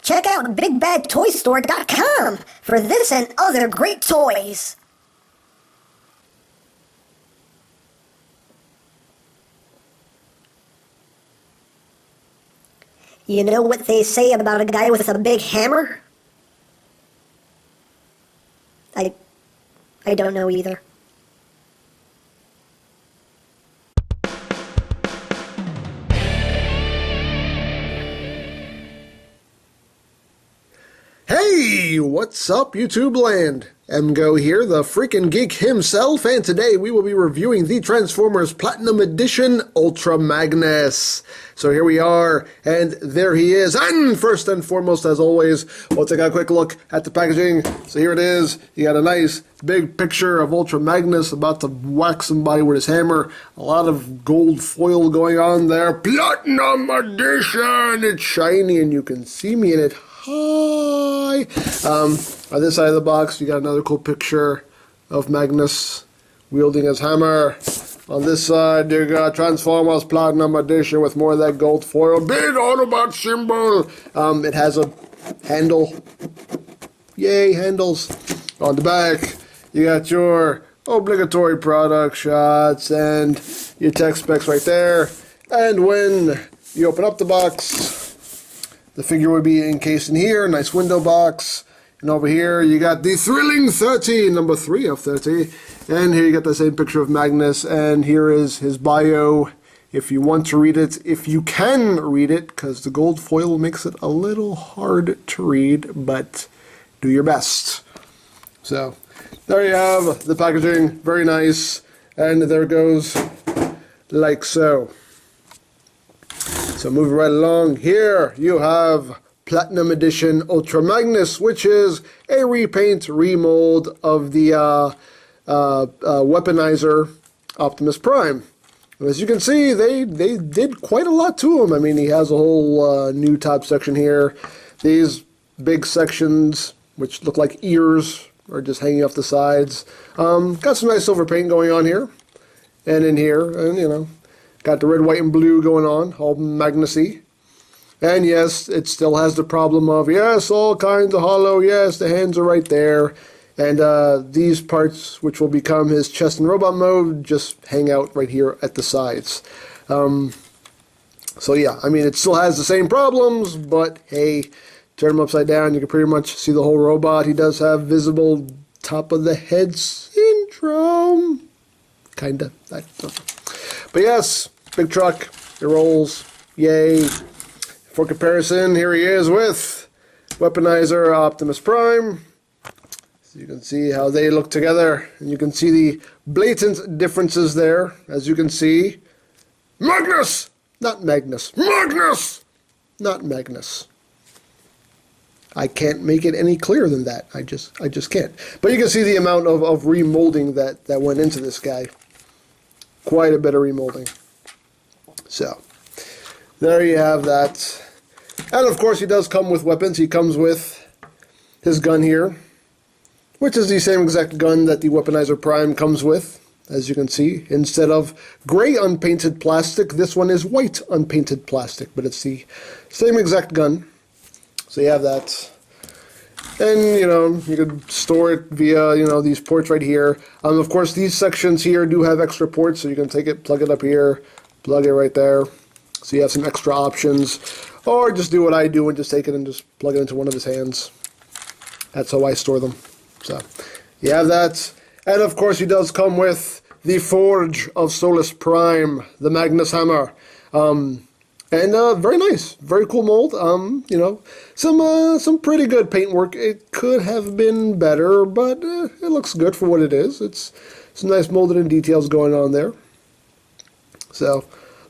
Check out BigBadToyStore.com for this and other great toys. You know what they say about a guy with a big hammer? I don't know either. Hey, what's up, YouTube land? EmGo here, the freaking geek himself, and today we will be reviewing the Transformers Platinum Edition Ultra Magnus. So here we are, and there he is. And first and foremost, as always, we'll take a quick look at the packaging. So here it is. You got a nice big picture of Ultra Magnus about to whack somebody with his hammer. A lot of gold foil going on there. Platinum Edition! It's shiny, and you can see me in it. Hi! On this side of the box, you got another cool picture of Magnus wielding his hammer. On this side, you got Transformers Platinum Edition with more of that gold foil. Big Autobot symbol! It has a handle. Yay, handles. On the back, you got your obligatory product shots and your tech specs right there. And when you open up the box, the figure would be encased in here, nice window box. And over here, you got the Thrilling 30, number 3 of 30. And here you got the same picture of Magnus. And here is his bio, if you want to read it, if you can read it, because the gold foil makes it a little hard to read, but do your best. So, there you have the packaging, very nice. And there it goes, like so. So moving right along, here you have Platinum Edition Ultra Magnus, which is a repaint, remold of the weaponizer Optimus Prime. And as you can see, they did quite a lot to him. I mean, he has a whole new top section here. These big sections, which look like ears, are just hanging off the sides. Got some nice silver paint going on here, and in here, and you know, got the red, white, and blue going on, all Magnus-y. And yes, it still has the problem of, yes, all kinds of hollow, yes, the hands are right there. And these parts, which will become his chest and robot mode, just hang out right here at the sides. So yeah, I mean, it still has the same problems, but hey, turn him upside down, you can pretty much see the whole robot. He does have visible top of the head syndrome. Kinda. I don't know. But yes, big truck, it rolls, yay. For comparison, here he is with Weaponizer Optimus Prime. So you can see how they look together, and you can see the blatant differences there, as you can see. Magnus! Not Magnus. Magnus! Not Magnus. I can't make it any clearer than that. I just can't. But you can see the amount of remolding that went into this guy. Quite a bit of remolding. So, there you have that. And of course, he does come with weapons. He comes with his gun here, which is the same exact gun that the Weaponizer Prime comes with, as you can see. Instead of gray unpainted plastic, this one is white unpainted plastic, but it's the same exact gun. So you have that. And, you know, you could store it via, you know, these ports right here. Of course, these sections here do have extra ports, so you can take it, plug it up here, plug it right there. So you have some extra options. Or just do what I do and just take it and just plug it into one of his hands. That's how I store them. So, you have that. And, of course, he does come with the Forge of Solus Prime, the Magnus Hammer. And very nice, very cool mold. You know, some pretty good paintwork. It could have been better, but it looks good for what it is. It's some nice molded in details going on there. So,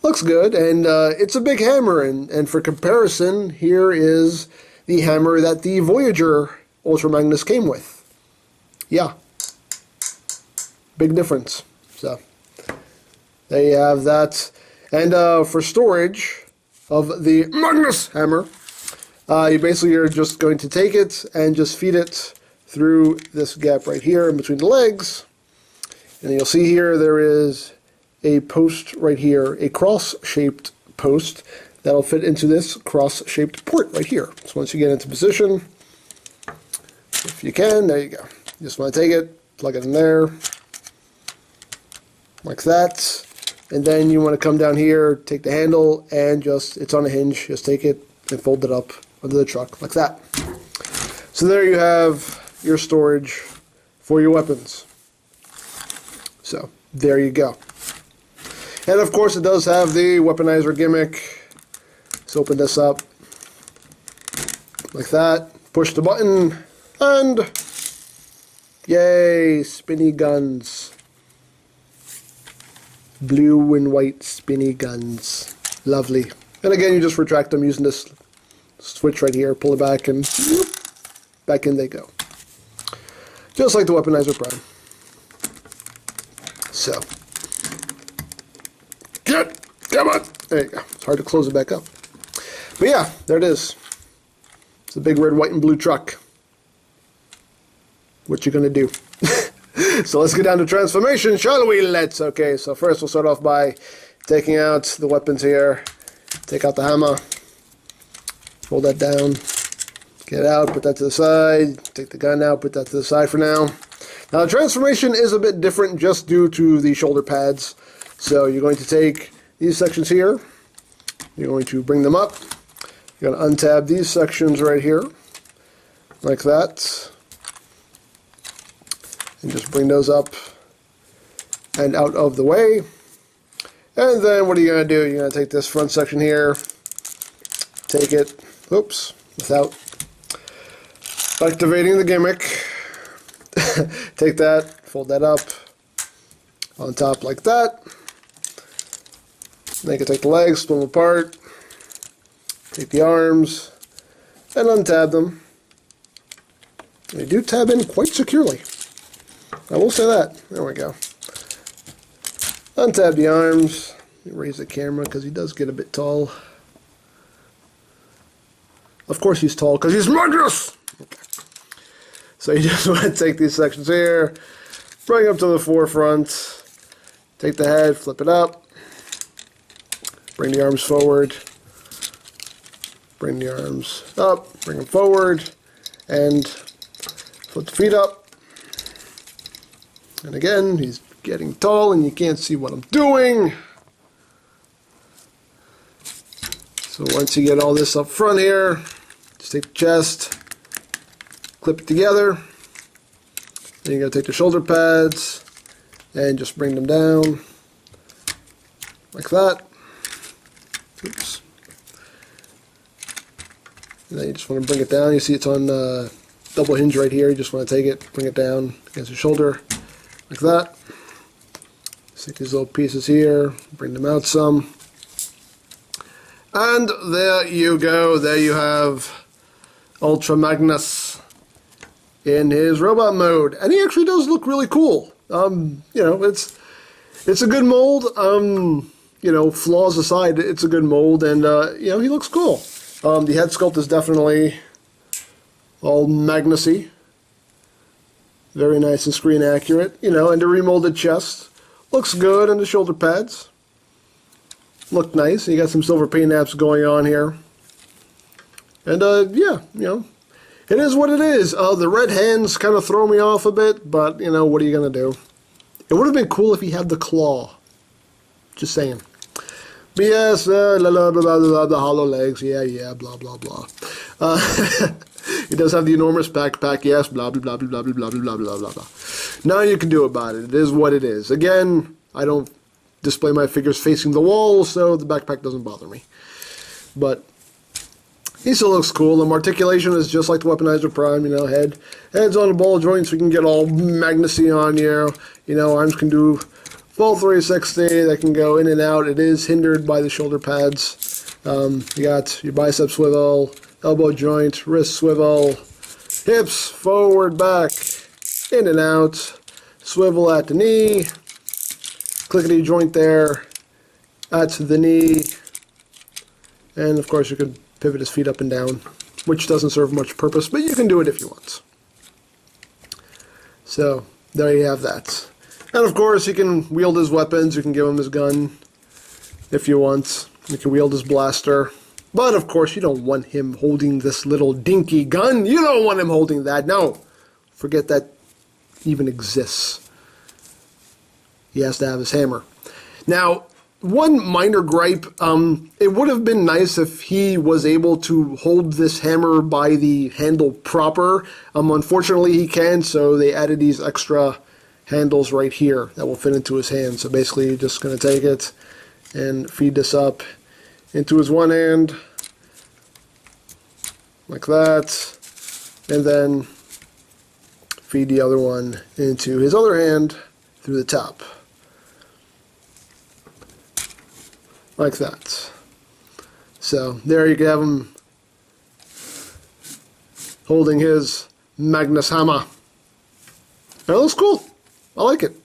looks good, and it's a big hammer. And for comparison, here is the hammer that the Voyager Ultra Magnus came with. Yeah, big difference. So, there you have that. And for storage of the Magnus hammer, you basically are just going to take it and just feed it through this gap right here in between the legs. And you'll see here there is a post right here, a cross-shaped post that'll fit into this cross-shaped port right here. So once you get into position, if you can, there you go. You just want to take it, plug it in there, like that. And then you want to come down here, take the handle, and just, it's on a hinge, just take it and fold it up under the truck, like that. So there you have your storage for your weapons. So, there you go. And of course it does have the weaponizer gimmick. Let's open this up, like that. Push the button, and yay, spinny guns. Blue and white spinny guns. Lovely. And again, you just retract them using this switch right here. Pull it back and whoop, back in they go. Just like the Weaponizer Prime. So. Come on! There you go. It's hard to close it back up. But yeah, there it is. It's a big red, white, and blue truck. What you gonna do? So let's get down to transformation, shall we? Okay, so first we'll start off by taking out the weapons here. Take out the hammer. Hold that down. Get it out, put that to the side. Take the gun out, put that to the side for now. Now the transformation is a bit different just due to the shoulder pads. So you're going to take these sections here. You're going to bring them up. You're going to untab these sections right here. Like that. And just bring those up and out of the way. And then what are you going to do? You're going to take this front section here, take it, oops, without activating the gimmick. Take that, fold that up on top like that. Then you can take the legs, split them apart, take the arms, and untab them. They do tab in quite securely. I will say that. There we go. Untab the arms. Raise the camera because he does get a bit tall. Of course he's tall because he's MAGNUS! Okay. So you just want to take these sections here, bring them to the forefront, take the head, flip it up, bring the arms forward, bring the arms up, bring them forward, and flip the feet up. And again, he's getting tall and you can't see what I'm doing. So once you get all this up front here, just take the chest, clip it together. Then you're going to take the shoulder pads and just bring them down like that. Oops. And then you just want to bring it down. You see it's on double hinge right here. You just want to take it, bring it down against your shoulder. Like that. Stick these little pieces here, bring them out some. And there you go. There you have Ultra Magnus in his robot mode. And he actually does look really cool. You know, it's a good mold. You know, flaws aside, it's a good mold, and you know, he looks cool. The head sculpt is definitely all Magnus-y. Very nice and screen accurate, you know, and the remolded chest looks good, and the shoulder pads look nice. You got some silver paint apps going on here. And yeah, you know, it is what it is. The red hands kind of throw me off a bit, but you know, what are you going to do? It would have been cool if he had the claw. Just saying. But yes, blah, blah, blah, blah, the hollow legs, yeah, blah, blah, blah. He does have the enormous backpack, yes, blah, blah, blah, blah, blah, blah, blah, blah, blah, blah. Nothing you can do about it. It is what it is. Again, I don't display my figures facing the wall, so the backpack doesn't bother me. But he still looks cool. The articulation is just like the Weaponizer Prime, you know, head's on the ball joint, so you can get all Magnus-y on you. You know, arms can do full 360. They can go in and out. It is hindered by the shoulder pads. You got your bicep swivel, elbow joint, wrist swivel, hips forward, back, in and out, swivel at the knee, clickety joint there at the knee, and of course you can pivot his feet up and down, which doesn't serve much purpose, but you can do it if you want. So there you have that. And of course, you can wield his weapons. You can give him his gun if you want. He can wield his blaster. But, of course, you don't want him holding this little dinky gun. You don't want him holding that. No. Forget that even exists. He has to have his hammer. Now, one minor gripe, it would have been nice if he was able to hold this hammer by the handle proper. Unfortunately, he can't, so they added these extra handles right here that will fit into his hand. So basically, you're just going to take it and feed this up into his one hand, like that, and then feed the other one into his other hand through the top. Like that. So there you can have him holding his Magnus hammer. That looks cool. I like it.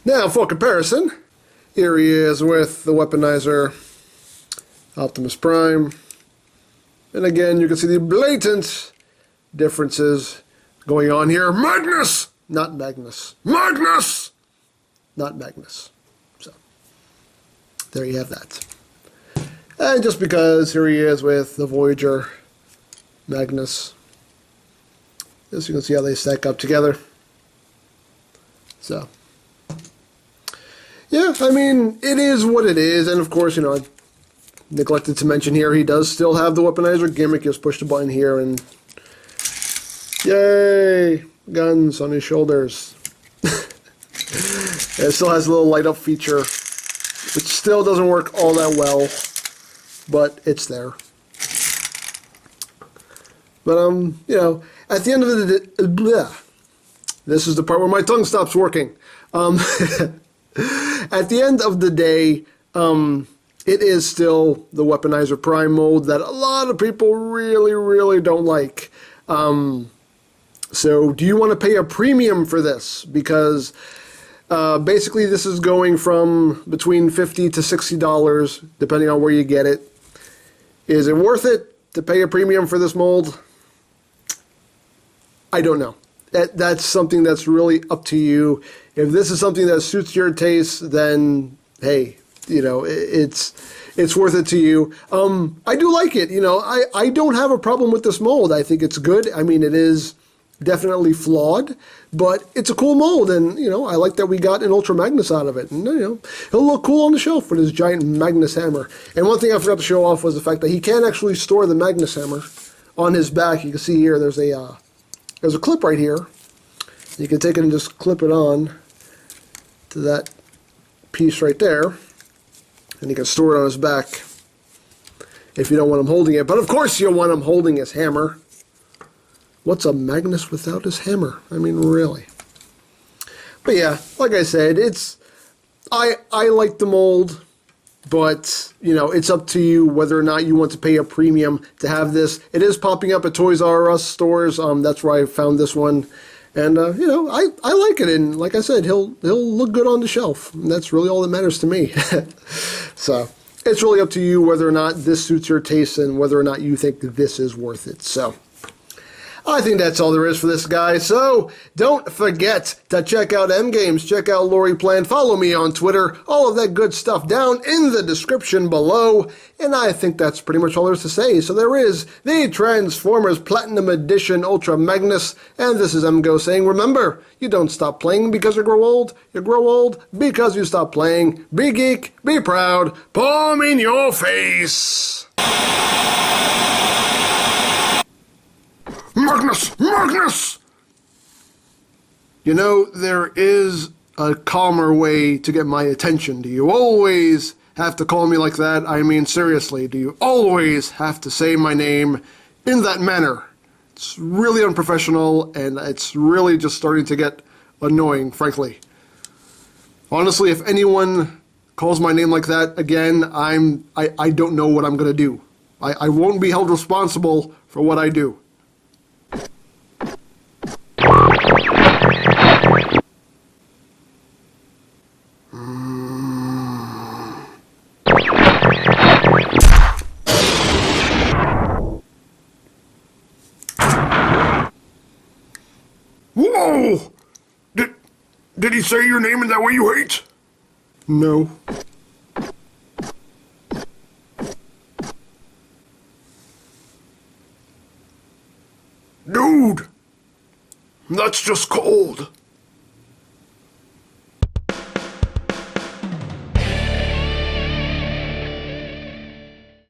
Now for comparison, here he is with the weaponizer Optimus Prime. And again, you can see the blatant differences going on here. Magnus! Not Magnus. Magnus! Not Magnus. There you have that. And just because here he is with the Voyager Magnus, as you can see how they stack up together. So, yeah, I mean, it is what it is. And of course, you know, I neglected to mention here, he does still have the weaponizer gimmick. Just push the button here and yay! Guns on his shoulders. It still has a little light up feature, which still doesn't work all that well, but it's there. But, you know, at the end of the day, this is the part where my tongue stops working. At the end of the day, it is still the Weaponizer Prime mold that a lot of people really, really don't like. So, do you want to pay a premium for this? Because basically, this is going from between $50 to $60, depending on where you get it. Is it worth it to pay a premium for this mold? I don't know. That's something that's really up to you. If this is something that suits your taste, then hey, you know, it's worth it to you. I do like it. You know, I don't have a problem with this mold. I think it's good. I mean, it is definitely flawed, but it's a cool mold, and you know, I like that we got an Ultra Magnus out of it. And you know, he'll look cool on the shelf with his giant Magnus hammer. And one thing I forgot to show off was the fact that he can actually store the Magnus hammer on his back. You can see here there's a clip right here. You can take it and just clip it on to that piece right there, and you can store it on his back if you don't want him holding it. But of course you'll want him holding his hammer. What's a Magnus without his hammer? I mean, really. But yeah, like I said, I like the mold, but you know, it's up to you whether or not you want to pay a premium to have this. It is popping up at Toys R Us stores. That's where I found this one, and you know, I like it. And like I said, he'll look good on the shelf. And that's really all that matters to me. So it's really up to you whether or not this suits your taste and whether or not you think this is worth it. So I think that's all there is for this guy. So don't forget to check out MGames, check out Lori Plan, follow me on Twitter, all of that good stuff down in the description below. And I think that's pretty much all there is to say. So there is the Transformers Platinum Edition Ultra Magnus, and this is MGo saying, remember, you don't stop playing because you grow old because you stop playing. Be geek, be proud, palm in your face. Magnus! Magnus! You know, there is a calmer way to get my attention. Do you always have to call me like that? I mean, seriously, do you always have to say my name in that manner? It's really unprofessional, and it's really just starting to get annoying, frankly. Honestly, if anyone calls my name like that again, I don't know what I'm going to do. I won't be held responsible for what I do. Whoa! Did he say your name in that way you hate? No. Dude, that's just cold.